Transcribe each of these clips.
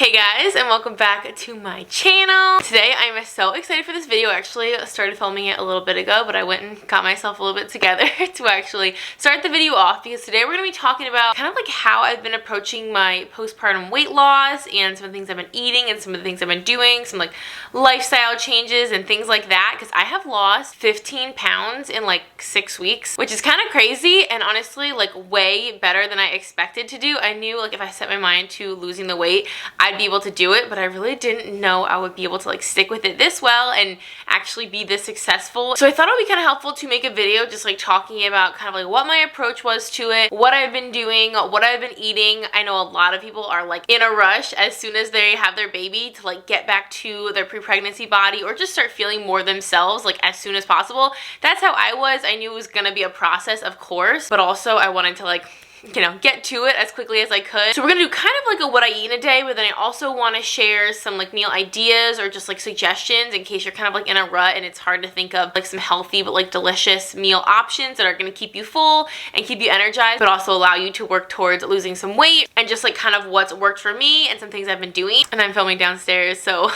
Hey guys, and welcome back to my channel. Today I'm so excited for this video. I actually started filming it a little bit ago, but I went and got myself a little bit together to actually start the video off, because today we're going to be talking about kind of like how I've been approaching my postpartum weight loss and some of the things I've been eating and some of the things I've been doing, some like lifestyle changes and things like that, because I have lost 15 pounds in like 6 weeks, which is kind of crazy and honestly like way better than I expected to do. I knew like if I set my mind to losing the weight, I'd be able to do it, but I really didn't know I would be able to like stick with it this well and actually be this successful. So I thought it would be kind of helpful to make a video just like talking about kind of like what my approach was to it, what I've been doing, what I've been eating. I know a lot of people are like in a rush as soon as they have their baby to like get back to their pre-pregnancy body or just start feeling more themselves like as soon as possible. That's how I was. I knew it was gonna be a process, of course, but also I wanted to like, you know, get to it as quickly as I could. So we're gonna do kind of like a what I eat in a day, but then I also want to share some like meal ideas or just like suggestions in case you're kind of like in a rut and it's hard to think of like some healthy but like delicious meal options that are gonna keep you full and keep you energized, but also allow you to work towards losing some weight, and just like kind of what's worked for me and some things I've been doing. And I'm filming downstairs, so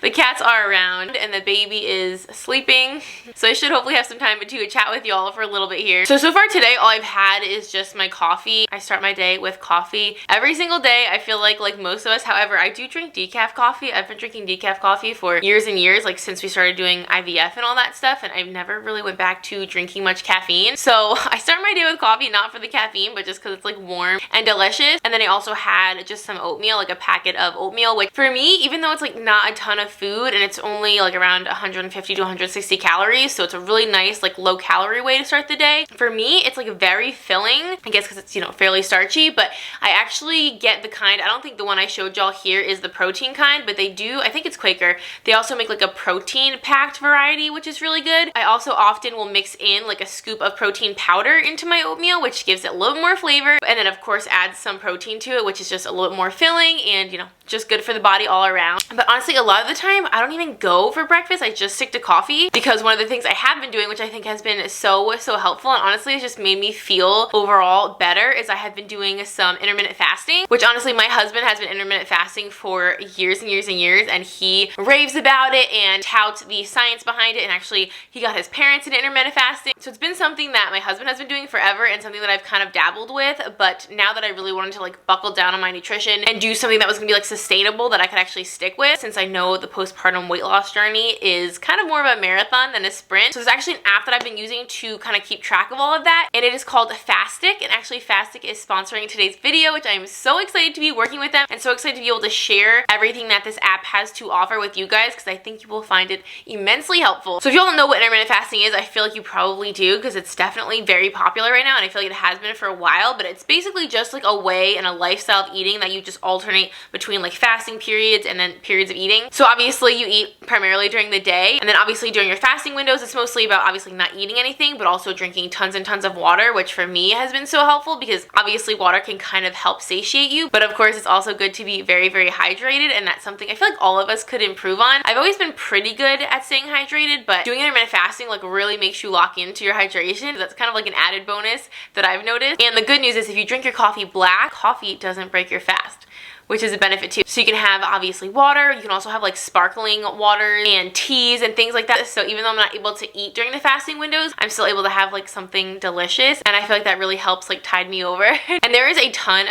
the cats are around and the baby is sleeping, so I should hopefully have some time to chat with y'all for a little bit here. So far today all I've had is just my coffee. I start my day with coffee every single day. I feel like most of us. However, I do drink decaf coffee. I've been drinking decaf coffee for years and years, like since we started doing IVF and all that stuff, and I've never really went back to drinking much caffeine. So I start my day with coffee, not for the caffeine, but just because it's like warm and delicious. And then I also had just some oatmeal, like a packet of oatmeal, which for me, even though it's like not a ton of food and it's only like around 150 to 160 calories, so it's a really nice like low calorie way to start the day. For me, it's like very filling, I guess because it's, you know, fairly starchy, but I actually get the kind, I don't think the one I showed y'all here is the protein kind, but they do, I think it's Quaker, they also make like a protein packed variety, which is really good. I also often will mix in like a scoop of protein powder into my oatmeal, which gives it a little more flavor, and then of course add some protein to it, which is just a little bit more filling and, you know, just good for the body all around. But honestly, a lot of the time I don't even go for breakfast. I just stick to coffee, because one of the things I have been doing, which I think has been so helpful and honestly has just made me feel overall better, is I have been doing some intermittent fasting, which honestly my husband has been intermittent fasting for years and years and years, and he raves about it and touts the science behind it, and actually he got his parents into intermittent fasting. So it's been something that my husband has been doing forever and something that I've kind of dabbled with, but now that I really wanted to like buckle down on my nutrition and do something that was gonna be like sustainable that I could actually stick with, since I know the postpartum weight loss journey is kind of more of a marathon than a sprint. So there's actually an app that I've been using to kind of keep track of all of that, and it is called Fastic, and actually Fastic is sponsoring today's video, which I am so excited to be working with them and so excited to be able to share everything that this app has to offer with you guys, because I think you will find it immensely helpful. So if you all know what intermittent fasting is, I feel like you probably do, because it's definitely very popular right now, and I feel like it has been for a while, but it's basically just like a way and a lifestyle of eating that you just alternate between like fasting periods and then periods of eating. So obviously you eat primarily during the day, and then obviously during your fasting windows it's mostly about obviously not eating anything, but also drinking tons and tons of water, which for me has been so helpful, because obviously water can kind of help satiate you, but of course it's also good to be very hydrated, and that's something I feel like all of us could improve on. I've always been pretty good at staying hydrated, but doing intermittent fasting like really makes you lock into your hydration. That's kind of like an added bonus that I've noticed. And the good news is if you drink your coffee black, coffee doesn't break your fast, which is a benefit too. So you can have obviously water, you can also have like sparkling water and teas and things like that. So even though I'm not able to eat during the fasting windows, I'm still able to have like something delicious, and I feel like that really helps like tide me over. And there is a ton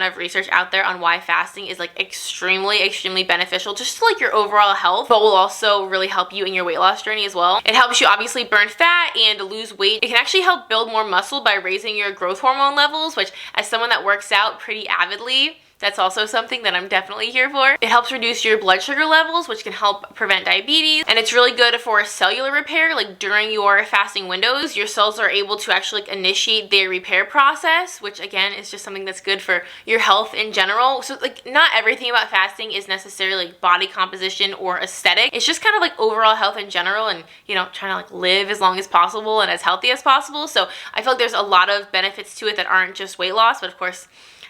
of research out there on why fasting is like extremely beneficial just to like your overall health, but will also really help you in your weight loss journey as well. It helps you obviously burn fat and lose weight. It can actually help build more muscle by raising your growth hormone levels, which as someone that works out pretty avidly, that's also something that I'm definitely here for. It helps reduce your blood sugar levels, which can help prevent diabetes, and it's really good for cellular repair. Like during your fasting windows, your cells are able to actually like initiate their repair process, which again is just something that's good for your health in general. So like not everything about fasting is necessarily like body composition or aesthetic. It's just kind of like overall health in general, and you know, trying to like live as long as possible and as healthy as possible. So I feel like there's a lot of benefits to it that aren't just weight loss, but of course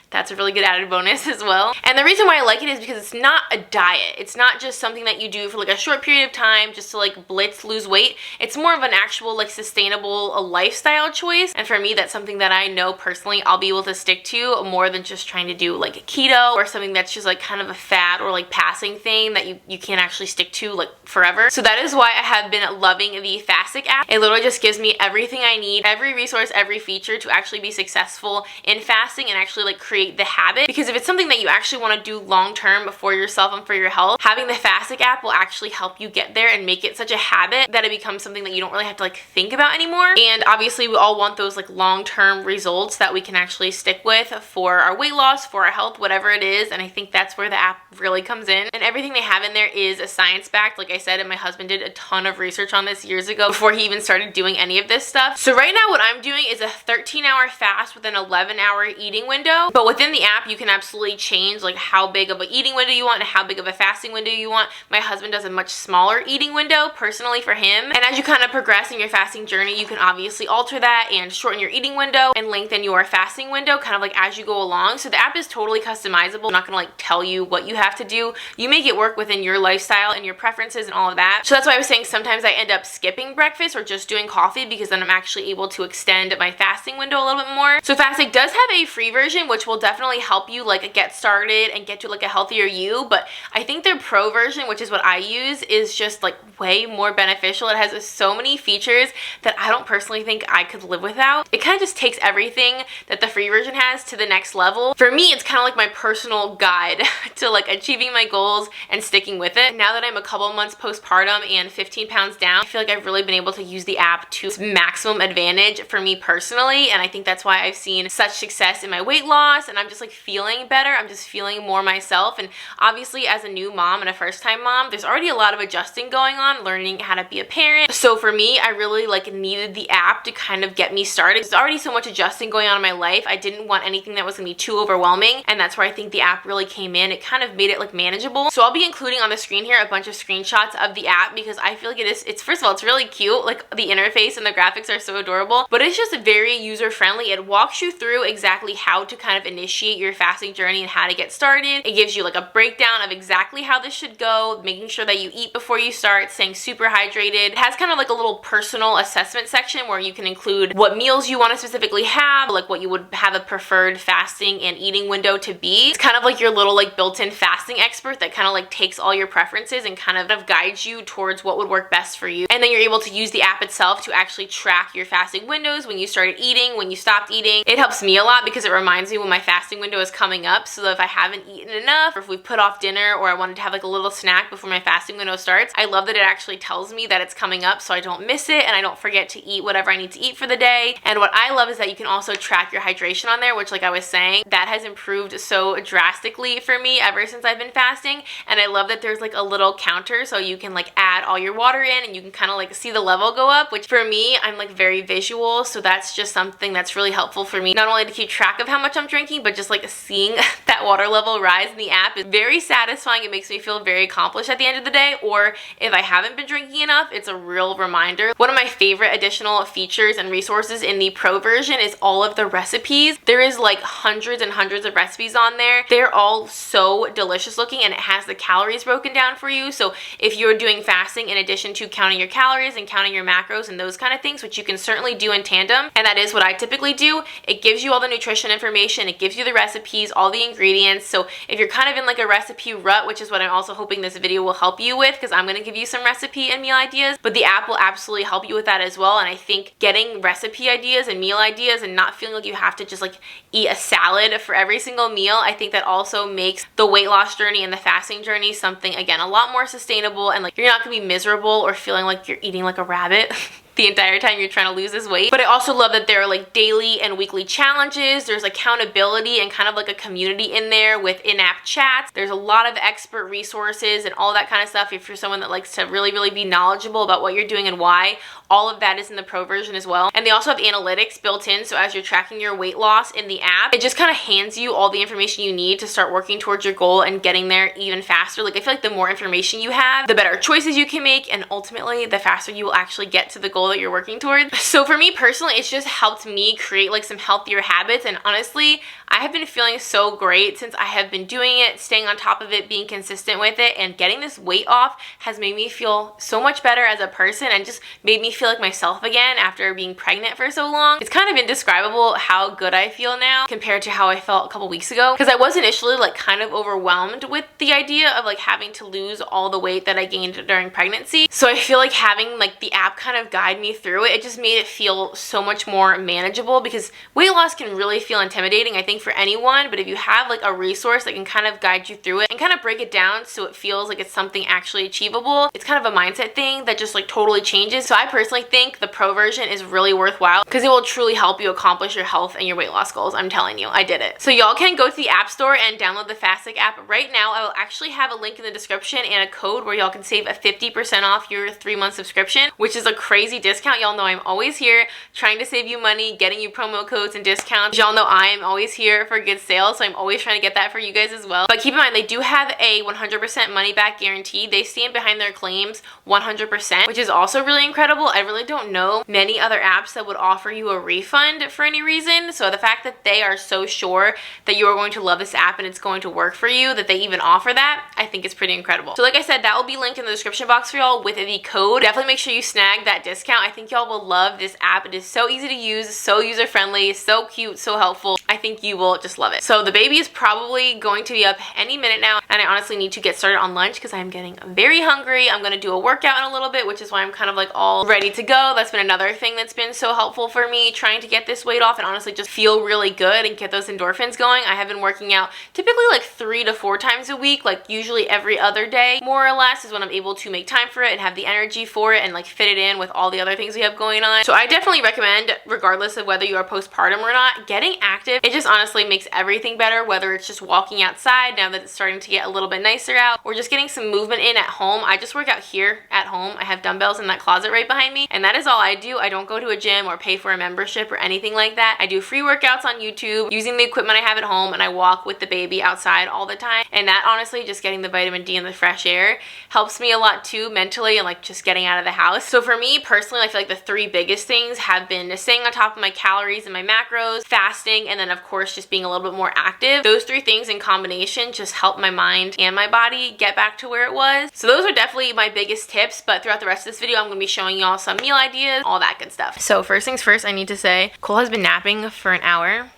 that's a really good added bonus as well. And the reason why I like it is because it's not a diet. It's not just something that you do for like a short period of time just to like blitz lose weight. It's more of an actual like sustainable lifestyle choice. And for me, that's something that I know personally I'll be able to stick to more than just trying to do like a keto or something that's just like kind of a fad or like passing thing that you can't actually stick to like forever. So that is why I have been loving the Fastic app. It literally just gives me everything I need, every resource, every feature to actually be successful in fasting and actually like create the habit. Because if it's something that you actually want to do long term for yourself and for your health, having the Fastic app will actually help you get there and make it such a habit that it becomes something that you don't really have to like think about anymore. And obviously we all want those like long-term results that we can actually stick with for our weight loss, for our health, whatever it is. And I think that's where the app really comes in. And everything they have in there is science-backed, like I said, and my husband did a ton of research on this years ago before he even started doing any of this stuff. So right now what I'm doing is a 13-hour fast with an 11-hour eating window. But within the app, you can absolutely change like how big of an eating window you want and how big of a fasting window you want. My husband does a much smaller eating window personally for him. And as you kind of progress in your fasting journey, you can obviously alter that and shorten your eating window and lengthen your fasting window kind of like as you go along. So the app is totally customizable. I'm not gonna like tell you what you have to do. You make it work within your lifestyle and your preferences and all of that. So that's why I was saying sometimes I end up skipping breakfast or just doing coffee because then I'm actually able to extend my fasting window a little bit more. So Fastic does have a free version, which will definitely help you like get started and get to like a healthier you. But I think their pro version, which is what I use, is just like way more beneficial. It has so many features that I don't personally think I could live without. It kind of just takes everything that the free version has to the next level. For me, it's kind of like my personal guide to like achieving my goals and sticking with it. Now that I'm a couple months postpartum and 15 pounds down, I feel like I've really been able to use the app to its maximum advantage for me personally. And I think that's why I've seen such success in my weight loss and I'm just like feeling better. I'm just feeling more myself. And obviously as a new mom and a first-time mom, there's already a lot of adjusting going on, learning how to be a parent. So for me, I really like needed the app to kind of get me started. There's already so much adjusting going on in my life. I didn't want anything that was gonna be too overwhelming. And that's where I think the app really came in. It kind of made it like manageable. So I'll be including on the screen here a bunch of screenshots of the app because I feel like it's first of all, it's really cute. Like the interface and the graphics are so adorable, but it's just very user-friendly. It walks you through exactly how to kind of initiate your fasting journey and how to get started. It gives you like a breakdown of exactly how this should go, making sure that you eat before you start, staying super hydrated. It has kind of like a little personal assessment section where you can include what meals you want to specifically have, like what you would have a preferred fasting and eating window to be. It's kind of like your little like built-in fasting expert that kind of like takes all your preferences and kind of guides you towards what would work best for you. And then you're able to use the app itself to actually track your fasting windows, when you started eating, when you stopped eating. It helps me a lot because it reminds me when my fasting window is coming up, so that if I haven't eaten enough or if we put off dinner or I wanted to have like a little snack before my fasting window starts, I love that it actually tells me that it's coming up so I don't miss it and I don't forget to eat whatever I need to eat for the day. And what I love is that you can also track your hydration on there, which like I was saying, that has improved so drastically for me ever since I've been fasting. And I love that there's like a little counter so you can like add all your water in and you can kind of like see the level go up, which for me, I'm like very visual, so that's just something that's really helpful for me, not only to keep track of how much I'm drinking, but just like seeing that water level rise in the app is very satisfying. It makes me feel very accomplished at the end of the day, or if I haven't been drinking enough, it's a real reminder. One of my favorite additional features and resources in the pro version is all of the recipes. There is like hundreds and hundreds of recipes on there. They're all so delicious looking and it has the calories broken down for you. So if you're doing fasting in addition to counting your calories and counting your macros and those kind of things, which you can certainly do in tandem, and that is what I typically do, it gives you all the nutrition information, it gives you the recipes, all the ingredients. So if you're kind of in like a recipe rut, which is what I'm also hoping this video will help you with, because I'm going to give you some recipe and meal ideas, but the app will absolutely help you with that as well. And I think getting recipe ideas and meal ideas and not feeling like you have to just like eat a salad for every single meal, I think that also makes the weight loss journey and the fasting journey something, again, a lot more sustainable, and like you're not gonna be miserable or feeling like you're eating like a rabbit the entire time you're trying to lose this weight. But I also love that there are like daily and weekly challenges. There's accountability and kind of like a community in there with in-app chats. There's a lot of expert resources and all that kind of stuff. If you're someone that likes to really be knowledgeable about what you're doing and why, all of that is in the pro version as well. And they also have analytics built in, so as you're tracking your weight loss in the app, it just kind of hands you all the information you need to start working towards your goal and getting there even faster. Like I feel like the more information you have, the better choices you can make, and ultimately the faster you will actually get to the goal goal that you're working towards. So for me personally, it's just helped me create like some healthier habits, and honestly, I have been feeling so great since I have been doing it, staying on top of it, being consistent with it, and getting this weight off has made me feel so much better as a person and just made me feel like myself again after being pregnant for so long. It's kind of indescribable how good I feel now compared to how I felt a couple weeks ago, because I was initially like kind of overwhelmed with the idea of like having to lose all the weight that I gained during pregnancy. So I feel like having like the app kind of guide me through it, it just made it feel so much more manageable, because weight loss can really feel intimidating, I think, for anyone, but if you have like a resource that can kind of guide you through it and kind of break it down so it feels like it's something actually achievable, it's kind of a mindset thing that just like totally changes. So I personally think the pro version is really worthwhile because it will truly help you accomplish your health and your weight loss goals. I'm telling you, I did it. So y'all can go to the App Store and download the Fastic app right now. I will actually have a link in the description and a code where y'all can save a 50% off your 3-month subscription, which is a crazy discount. Y'all know I'm always here trying to save you money, getting you promo codes and discounts. Y'all know I am always here for good sales, so I'm always trying to get that for you guys as well. But keep in mind, they do have a 100% money back guarantee. They stand behind their claims 100%, which is also really incredible. I really don't know many other apps that would offer you a refund for any reason. So the fact that they are so sure that you are going to love this app and it's going to work for you, that they even offer that, I think is pretty incredible. So like I said, that will be linked in the description box for y'all with the code. Definitely make sure you snag that discount. I think y'all will love this app. It is so easy to use, so user friendly, so cute, so helpful. I think you will just love it. So the baby is probably going to be up any minute now, and I honestly need to get started on lunch because I'm getting very hungry. I'm gonna do a workout in a little bit, which is why I'm kind of like all ready to go. That's been another thing that's been so helpful for me trying to get this weight off and honestly just feel really good and get those endorphins going. I have been working out typically like 3 to 4 times a week, like usually every other day more or less is when I'm able to make time for it and have the energy for it and like fit it in with all the other things we have going on. So I definitely recommend, regardless of whether you are postpartum or not, getting active. It just honestly makes everything better, whether it's just walking outside now that it's starting to get a little bit nicer out, or just getting some movement in at home. I just work out here at home. I have dumbbells in that closet right behind me, and that is all I do. I don't go to a gym or pay for a membership or anything like that. I do free workouts on YouTube using the equipment I have at home, and I walk with the baby outside all the time. And that honestly, just getting the vitamin D and the fresh air helps me a lot too mentally and like just getting out of the house. So for me personally, I feel like the 3 biggest things have been staying on top of my calories and my macros, fasting, and then of course just being a little bit more active. Those 3 things in combination just help my mind and my body get back to where it was. So those are definitely my biggest tips, but throughout the rest of this video, I'm going to be showing y'all some meal ideas, all that good stuff. So first things first, I need to say Cole has been napping for an hour,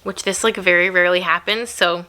which this like very rarely happens, so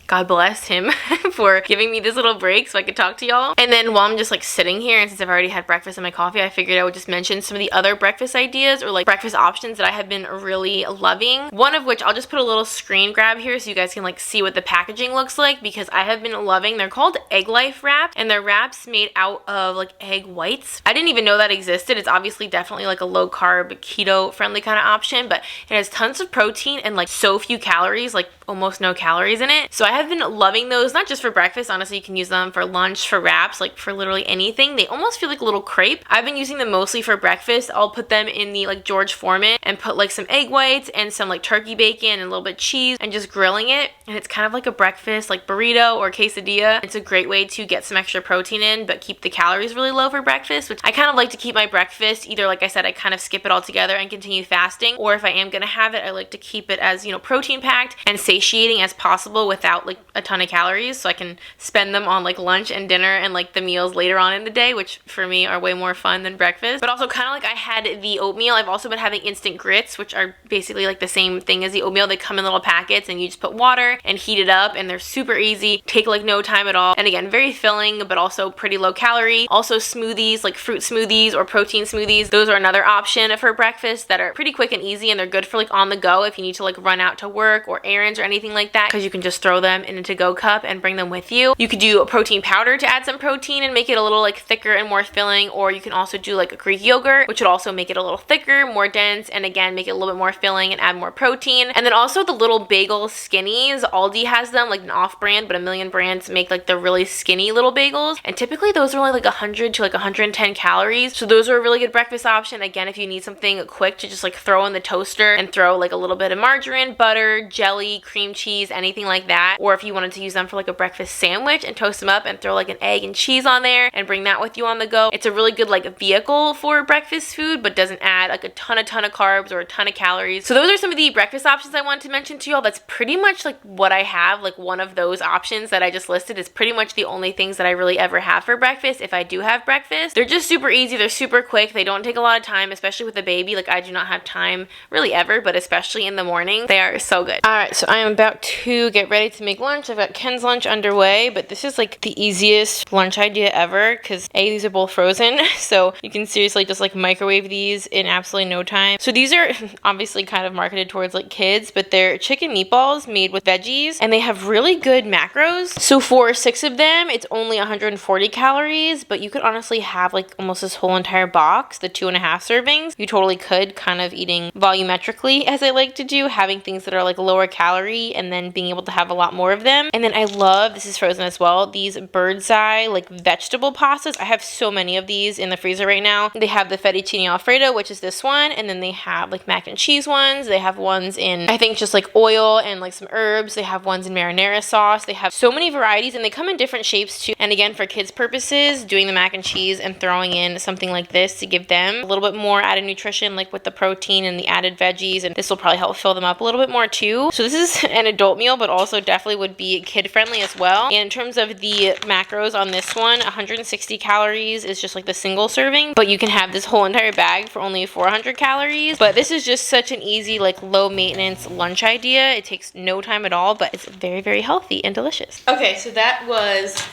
God bless him for giving me this little break so I could talk to y'all. And then while I'm just like sitting here, and since I've already had breakfast and my coffee, I figured I would just mention some of the other breakfast ideas or like breakfast options that I have been really loving. One of which I'll just put a little screen grab here so you guys can like see what the packaging looks like, because I have been loving, they're called Egg Life wraps, and they're wraps made out of like egg whites. I didn't even know that existed. It's obviously definitely like a low carb, keto friendly kind of option, but it has tons of protein and like so few calories, like almost no calories in it. So I have been loving those, not just for breakfast. Honestly, you can use them for lunch, for wraps, like for literally anything. They almost feel like a little crepe. I've been using them mostly for breakfast. I'll put them in the like George Foreman and put like some egg whites and some like turkey bacon and a little bit of cheese and just grilling it. And it's kind of like a breakfast like burrito or quesadilla. It's a great way to get some extra protein in but keep the calories really low for breakfast, which I kind of like to keep my breakfast. Either, like I said, I kind of skip it all together and continue fasting, or if I am gonna have it, I like to keep it as, you know, protein packed and satiating as possible without like a ton of calories, so I can spend them on like lunch and dinner and like the meals later on in the day, which for me are way more fun than breakfast. But also kind of like I had the oatmeal, I've also been having instant grits, which are basically like the same thing as the oatmeal. They come in little packets and you just put water and heat it up, and they're super easy, take like no time at all, and again very filling but also pretty low calorie. Also smoothies, like fruit smoothies or protein smoothies, those are another option for breakfast that are pretty quick and easy, and they're good for like on the go if you need to like run out to work or errands or anything like that, because you can just throw them in a to-go cup and bring them with you. You could do a protein powder to add some protein and make it a little like thicker and more filling, or you can also do like a Greek yogurt, which would also make it a little thicker, more dense, and again make it a little bit more filling and add more protein. And then also the little bagel skinnies, Aldi has them, like an off-brand, but a million brands make like the really skinny little bagels, and typically those are only like 100 to like 110 calories, so those are a really good breakfast option. Again, if you need something quick to just like throw in the toaster and throw like a little bit of margarine, butter, jelly, cream cheese, anything like that, or if you wanted to use them for like a breakfast sandwich and toast them up and throw like an egg and cheese on there and bring that with you on the go. It's a really good like vehicle for breakfast food, but doesn't add like a ton of carbs or a ton of calories. So those are some of the breakfast options I wanted to mention to y'all. That's pretty much like what I have. Like one of those options that I just listed is pretty much the only things that I really ever have for breakfast if I do have breakfast. They're just super easy. They're super quick. They don't take a lot of time, especially with a baby. Like I do not have time really ever, but especially in the morning, they are so good. All right, so I am about to get ready to make lunch. I've got Ken's lunch underway, but this is like the easiest lunch idea ever because these are both frozen, so you can seriously just like microwave these in absolutely no time. So these are obviously kind of marketed towards like kids, but they're chicken meatballs made with veggies, and they have really good macros. So for 6 of them, it's only 140 calories, but you could honestly have like almost this whole entire box, the 2.5 servings. You totally could, kind of eating volumetrically as I like to do, having things that are like lower calorie and then being able to have a lot more of them. And then I love, this is frozen as well, these bird's eye like vegetable pastas. I have so many of these in the freezer right now. They have the fettuccine alfredo, which is this one, and then they have like mac and cheese ones. They have ones in, I think, just like oil and like some herbs. They have ones in marinara sauce. They have so many varieties, and they come in different shapes too. And again, for kids purposes, doing the mac and cheese and throwing in something like this to give them a little bit more added nutrition, like with the protein and the added veggies, and this will probably help fill them up a little bit more too. So this is an adult meal, but also definitely would be kid friendly as well. And in terms of the macros on this one, 160 calories is just like the single serving, but you can have this whole entire bag for only 400 calories. But this is just such an easy, like low maintenance lunch idea. It takes no time at all, but it's very, very healthy and delicious. Okay, so that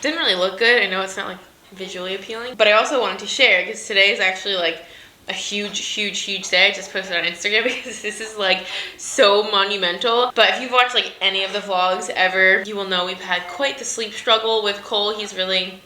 didn't really look good. I know it's not like visually appealing, but I also wanted to share because today is actually like a huge day. I just posted on Instagram because this is like so monumental. But if you've watched like any of the vlogs ever, you will know we've had quite the sleep struggle with Cole. He's really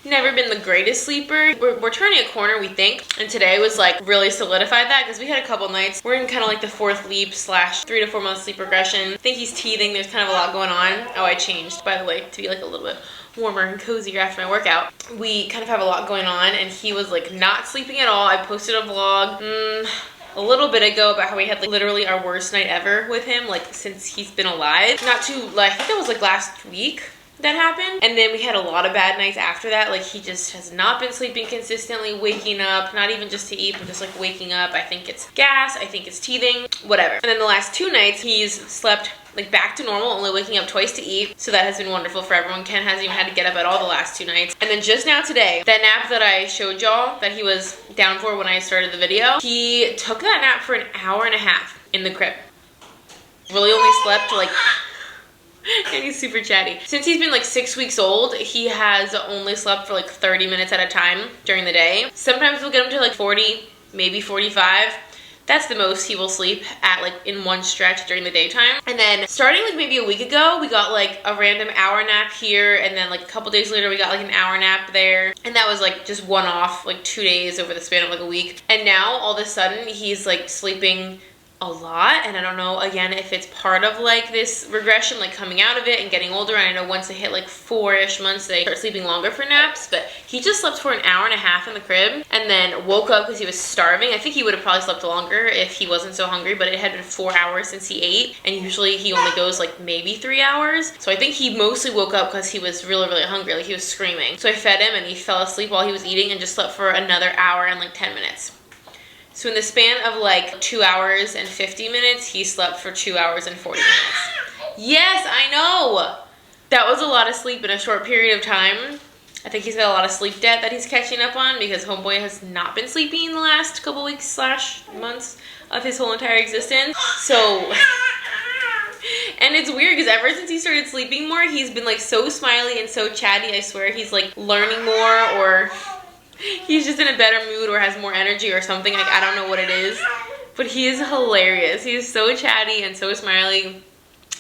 never been the greatest sleeper. We're turning a corner, we think, and today was like really solidified that because we had a couple nights. We're in kind of like the 4th leap / 3 to 4 month sleep regression. I think he's teething. There's kind of a lot going on. Oh, I changed, by the way, to be like a little bit warmer and cozier after my workout. We kind of have a lot going on, and he was like not sleeping at all. I posted a vlog a little bit ago about how we had like literally our worst night ever with him, like since he's been alive. Not too, like, I think that was like last week that happened, and then we had a lot of bad nights after that. Like he just has not been sleeping consistently, waking up, not even just to eat, but just like waking up. I think it's gas, I think it's teething, whatever. And then the last 2 nights he's slept like back to normal, only waking up twice to eat. So that has been wonderful for everyone. Ken hasn't even had to get up at all the last 2 nights. And then just now today, that nap that I showed y'all that he was down for when I started the video, he took that nap for an hour and a half in the crib. Really only slept like and he's super chatty. Since he's been like 6 weeks old, he has only slept for like 30 minutes at a time during the day. Sometimes we'll get him to like 40, maybe 45. That's the most he will sleep at like in one stretch during the daytime. And then starting like maybe a week ago, we got like a random hour nap here, and then like a couple days later we got like an hour nap there. And that was like just one off, like 2 days over the span of like a week. And now all of a sudden he's like sleeping a lot, and I don't know again if it's part of like this regression, like coming out of it and getting older. And I know once they hit like 4-ish months they start sleeping longer for naps, but he just slept for an hour and a half in the crib and then woke up because he was starving. I think he would have probably slept longer if he wasn't so hungry, but it had been 4 hours since he ate, and usually he only goes like maybe 3 hours. So I think he mostly woke up because he was really hungry, like he was screaming. So I fed him and he fell asleep while he was eating and just slept for another hour and like 10 minutes. So in the span of like 2 hours and 50 minutes, he slept for 2 hours and 40 minutes. Yes, I know. That was a lot of sleep in a short period of time. I think he's got a lot of sleep debt that he's catching up on because homeboy has not been sleeping the last couple weeks / months of his whole entire existence. So, and it's weird because ever since he started sleeping more, he's been like so smiley and so chatty. I swear he's like learning more, or he's just in a better mood or has more energy or something. Like, I don't know what it is, but he is hilarious. He is so chatty and so smiley.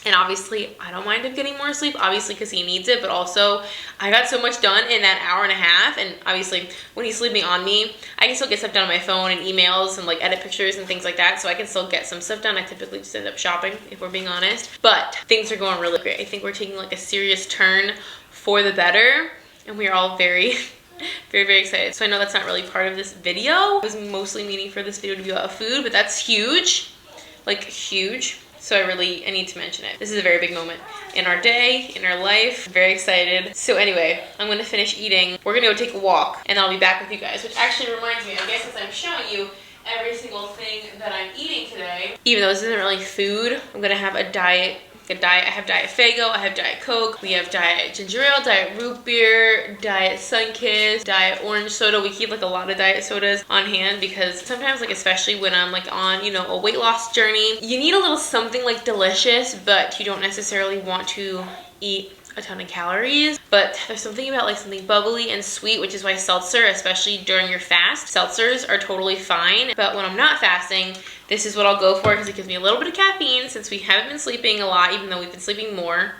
And obviously, I don't mind him getting more sleep, obviously, because he needs it. But also, I got so much done in that hour and a half. And obviously, when he's sleeping on me, I can still get stuff done on my phone and emails and like edit pictures and things like that. So I can still get some stuff done. I typically just end up shopping, if we're being honest. But things are going really great. I think we're taking like a serious turn for the better. And we are all very excited. So I know that's not really part of this video. I was mostly meaning for this video to be about food, but that's huge. Like, huge. So I need to mention it. This is a very big moment in our day, in our life. I'm very excited. So anyway, I'm gonna finish eating. We're gonna go take a walk and I'll be back with you guys, which actually reminds me, I guess since I'm showing you every single thing that I'm eating today, even though this isn't really food, I'm gonna have a diet. I have Diet Fago, I have Diet Coke, we have Diet Ginger Ale, Diet Root Beer, Diet Sunkist, Diet Orange Soda. We keep like a lot of diet sodas on hand because sometimes, like especially when I'm like on, you know, a weight loss journey, you need a little something like delicious, but you don't necessarily want to eat a ton of calories. But there's something about like something bubbly and sweet, which is why seltzer, especially during your fast, seltzers are totally fine. But when I'm not fasting, this is what I'll go for because it gives me a little bit of caffeine since we haven't been sleeping a lot, even though we've been sleeping more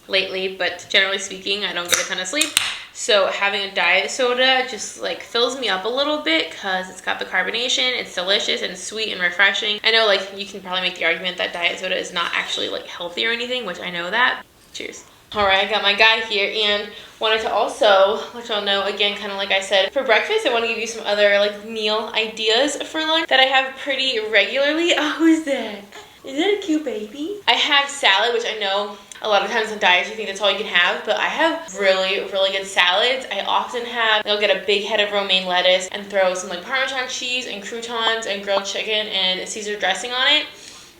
lately. But generally speaking, I don't get a ton of sleep. So having a diet soda just like fills me up a little bit because it's got the carbonation, it's delicious and sweet and refreshing. I know like you can probably make the argument that diet soda is not actually like healthy or anything, which I know that. Cheers. All right, I got my guy here and wanted to also let y'all know, again, kind of like I said, for breakfast, I want to give you some other like meal ideas for lunch that I have pretty regularly. Oh, who's that? Is that a cute baby? I have salad, which I know a lot of times on diets you think that's all you can have, but I have really, really good salads. I often I'll get a big head of romaine lettuce and throw some like Parmesan cheese and croutons and grilled chicken and Caesar dressing on it.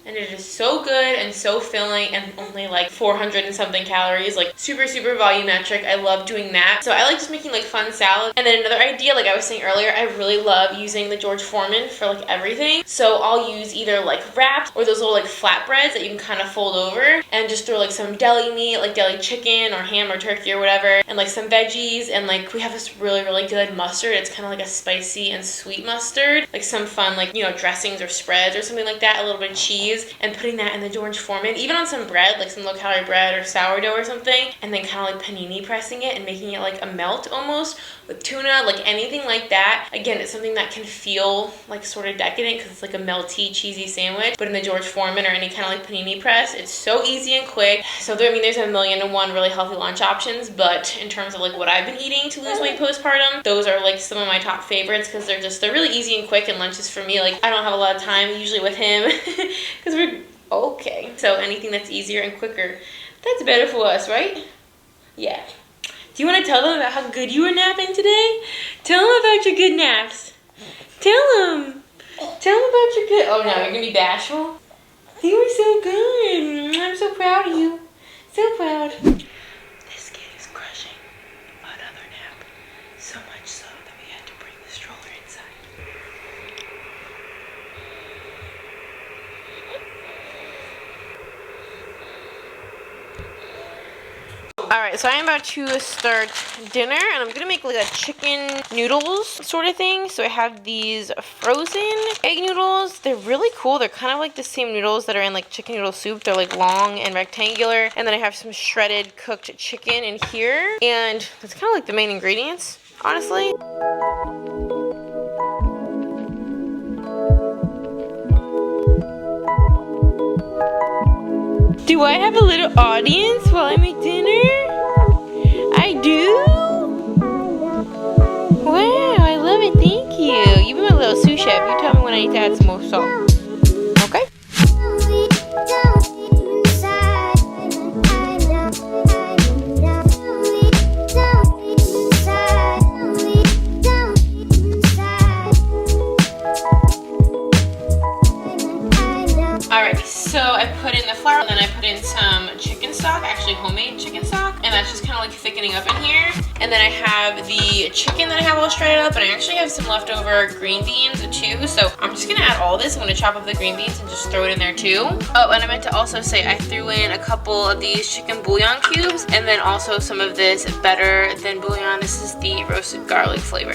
And it is so good and so filling and only like 400 and something calories, like super, super volumetric. I love doing that. So I like just making like fun salads. And then another idea, like I was saying earlier, I really love using the George Foreman for like everything. So I'll use either like wraps or those little like flatbreads that you can kind of fold over and just throw like some deli meat, like deli chicken or ham or turkey or whatever, and like some veggies. And like we have this really, really good mustard. It's kind of like a spicy and sweet mustard, like some fun like, you know, dressings or spreads or something like that, a little bit of cheese, and putting that in the George Foreman, even on some bread, like some low-calorie bread or sourdough or something, and then kind of like panini pressing it and making it like a melt almost with tuna, like anything like that. Again, it's something that can feel like sort of decadent because it's like a melty, cheesy sandwich, but in the George Foreman or any kind of like panini press, it's so easy and quick. So there, I mean, there's a million and one really healthy lunch options, but in terms of like what I've been eating to lose weight postpartum, those are like some of my top favorites because they're really easy and quick, and lunches for me, like I don't have a lot of time usually with him because we're okay. So anything that's easier and quicker, that's better for us, right? Yeah. Do you want to tell them about how good you were napping today? Tell them about your good naps. Tell them. Tell them about your good... Oh, no, you're going to be bashful? You were so good. I'm so proud of you. So proud. This kid is crushing another nap. So much so that we had to bring the stroller inside. Alright, so I'm about to start dinner, and I'm gonna make like a chicken noodles sort of thing. So I have these frozen egg noodles. They're really cool. They're kind of like the same noodles that are in like chicken noodle soup. They're like long and rectangular. And then I have some shredded cooked chicken in here. And that's kind of like the main ingredients, honestly. Do I have a little audience while I make dinner? I do? Wow, I love it. Thank you. You've been my little sous chef. You tell me when I need to add some more salt. Okay? Alright, so I put in the flour, and then I put in some chicken stock, actually homemade chicken stock, and that's just kind of like thickening up in here. And then I have the chicken that I have all shredded up, and I actually have some leftover green beans too, so I'm just gonna add all this. I'm gonna chop up the green beans and just throw it in there too. Oh, and I meant to also say I threw in a couple of these chicken bouillon cubes, and then also some of this better than bouillon. This is the roasted garlic flavor.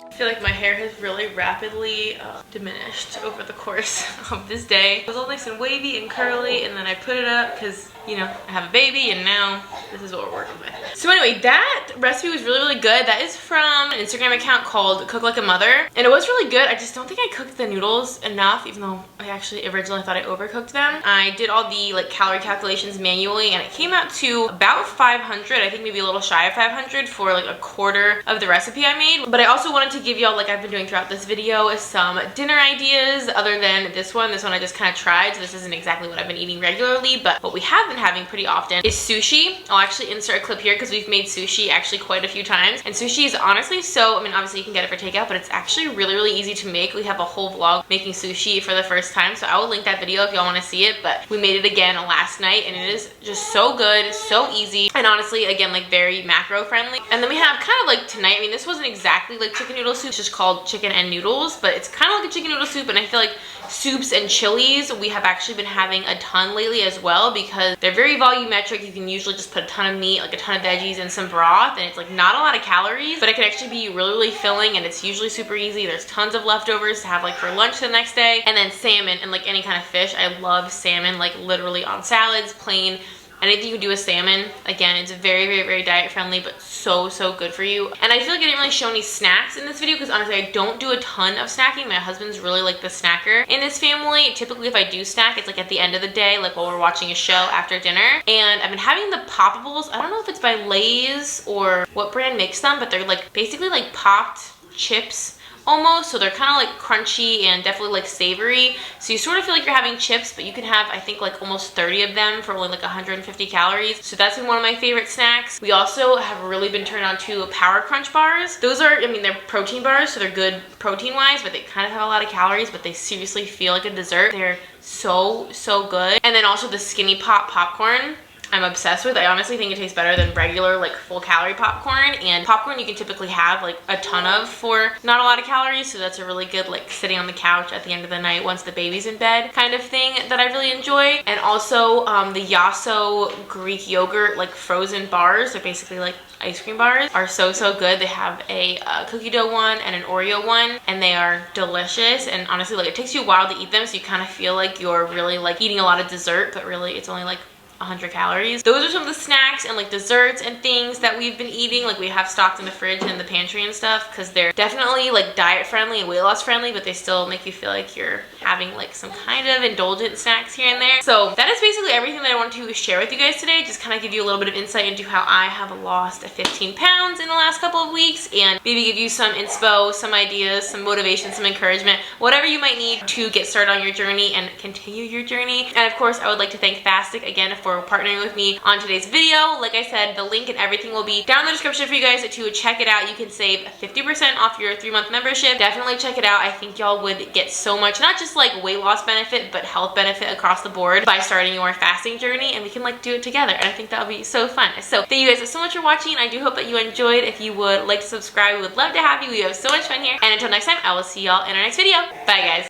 I feel like my hair has really rapidly diminished over the course of this day. It was all nice and wavy and curly, and then I put it up because, you know, I have a baby, and now this is what we're working with. So anyway, that recipe was really, really good. That is from an Instagram account called Cook Like a Mother, and it was really good. I just don't think I cooked the noodles enough, even though I actually originally thought I overcooked them. I did all the like calorie calculations manually, and it came out to about 500. I think maybe a little shy of 500 for like a quarter of the recipe I made. But I also wanted to give y'all, like I've been doing throughout this video, some dinner ideas other than this one. This one I just kind of tried, so this isn't exactly what I've been eating regularly, but what we have been having pretty often is sushi. I'll actually insert a clip here because we've made sushi actually quite a few times, and sushi is honestly so, I mean obviously you can get it for takeout, but it's actually really, really easy to make. We have a whole vlog making sushi for the first time, so I will link that video if y'all want to see it. But we made it again last night, and it is just so good, so easy, and honestly again like very macro friendly. And then we have kind of like tonight, I mean this wasn't exactly like chicken noodle soup, it's just called chicken and noodles, but it's kind of like a chicken noodle soup, and I feel like soups and chilies we have actually been having a ton lately as well, because they're very volumetric. You can usually just put a ton of meat, like a ton of veggies and some broth, and it's like not a lot of calories, but it can actually be really, really filling, and it's usually super easy. There's tons of leftovers to have like for lunch the next day. And then salmon and like any kind of fish. I love salmon, like literally on salads, plain. Anything you can do with salmon. Again, it's very, very, very diet friendly, but so, so good for you. And I feel like I didn't really show any snacks in this video because honestly, I don't do a ton of snacking. My husband's really like the snacker in this family. Typically, if I do snack, it's like at the end of the day, like while we're watching a show after dinner. And I've been having the Poppables. I don't know if it's by Lay's or what brand makes them, but they're like basically like popped chips almost, so they're kind of like crunchy and definitely like savory, so you sort of feel like you're having chips, but you can have I think like almost 30 of them for only like 150 calories. So that's been one of my favorite snacks. We also have really been turned on to Power Crunch bars. Those are, I mean they're protein bars, so they're good protein wise, but they kind of have a lot of calories, but they seriously feel like a dessert. They're so, so good. And then also the Skinny Pop popcorn I'm obsessed with. I honestly think it tastes better than regular like full calorie popcorn, and popcorn you can typically have like a ton of for not a lot of calories, so that's a really good like sitting on the couch at the end of the night once the baby's in bed kind of thing that I really enjoy. And also the Xoxo Greek yogurt like frozen bars, they're basically like ice cream bars, are so, so good. They have a cookie dough one and an Oreo one, and they are delicious. And honestly, like it takes you a while to eat them, so you kind of feel like you're really like eating a lot of dessert, but really it's only like 100 calories. Those are some of the snacks and like desserts and things that we've been eating. Like we have stocked in the fridge and in the pantry and stuff, because they're definitely like diet friendly and weight loss friendly, but they still make you feel like you're having like some kind of indulgent snacks here and there. So that is basically everything that I wanted to share with you guys today. Just kind of give you a little bit of insight into how I have lost 15 pounds in the last couple of weeks, and maybe give you some inspo, some ideas, some motivation, some encouragement, whatever you might need to get started on your journey and continue your journey. And of course, I would like to thank Fastic again for partnering with me on today's video. Like I said, the link and everything will be down in the description for you guys to check it out. You can save 50% off your 3-month membership. Definitely check it out. I think y'all would get so much, not just like weight loss benefit, but health benefit across the board by starting your fasting journey, and we can like do it together. And I think that'll be so fun. So thank you guys so much for watching. I do hope that you enjoyed. If you would like to subscribe, we would love to have you. We have so much fun here. And until next time, I will see y'all in our next video. Bye guys.